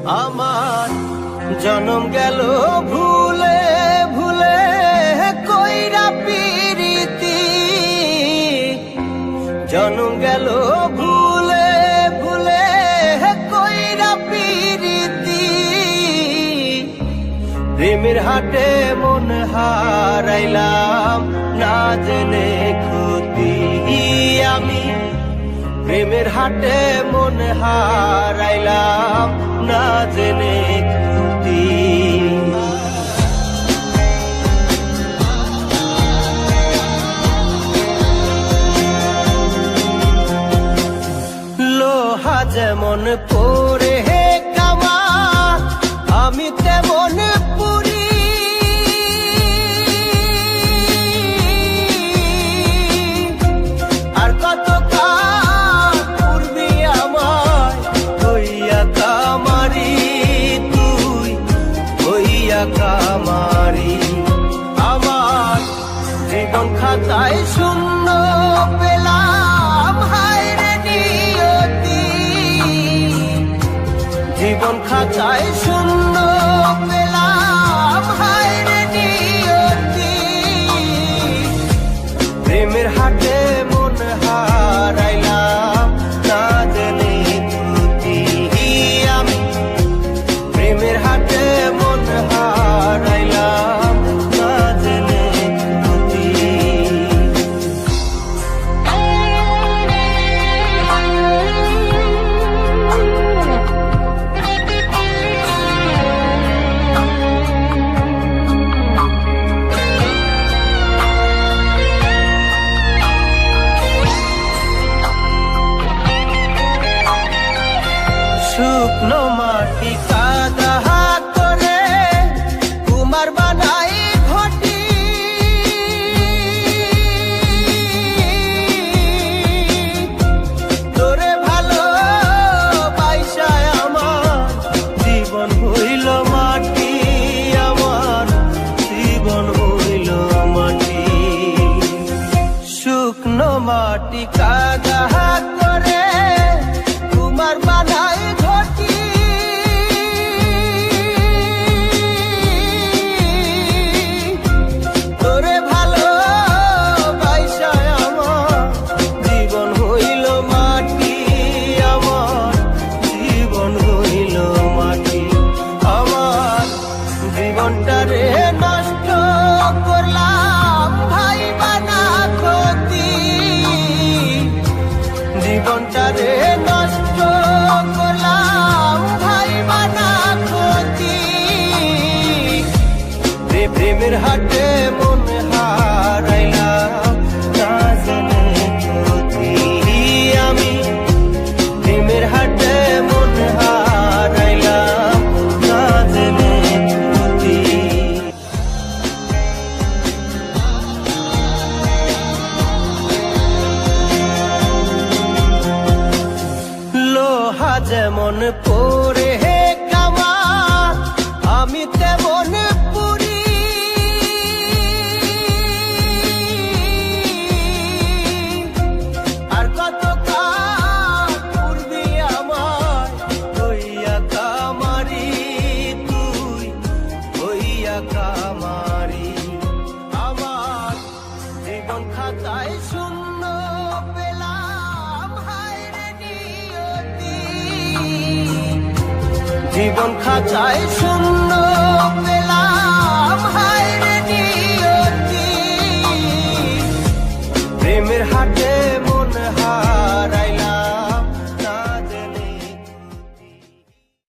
আমার জনম গেল ভুলে ভুলে কইরা পিরিতি, জনম গেল ভুলে ভুলে কইরা পিরিতি। প্রেমের হাটে মন হারাইলাম না জেনে ক্ষতি, আমি প্রেমের হাটে মন হারাইলাম না জেনে ক্ষতি। লোহা যেমন পরে হে কামা, আমি তেমন পুরি। আর কত কাল পূর্বি আমায় হইয়া কামারি, তুই হইয়া কামারি। আমার জীবন খাতায় শূন্য পেলাম হায় রে নিয়তি, জীবন খাতায় শূন্য পেলাম হায় রে নিয়তি। প্রেমের হাটে মন হারাইলাম না জেনে ক্ষতি, আমি প্রেমের হাটে মন হারাইলাম না জেনে ক্ষতি। শুকনো মাটি কাদা করে কুমার বানাই ঘটি, তোরে ভালো বাইসায় আমার জীবন হইল মাটি, আমার জীবন হইল মাটি। শুকনো মাটি কাদা করে কুমার বানাই ঘটি, তোরে ভালো বাইসায় আমার জীবন হইল মাটি, আমার জীবন হইল মাটি। আমার জীবনটারে নষ্ট করলাম ভাই বানা ক্ষতি, জীবনটারে নষ্ট করলাম ভাই বানা ক্ষতি। প্রেমের হাটে মন হারাইলাম না জেনে ক্ষতি, আমি প্রেমের হাটে মন হারাইলাম না জেনে ক্ষতি। লোহা যেমন পরে হে কামা, আমি তেমন পুরি। আর কত কাল পূর্বি আমায় হইয়া কামারি, তুই হইয়া কামারি। আমার জীবন খাতায় শূন্য পেলাম হায় রে নিয়তি, জীবন খাতায় শূন্য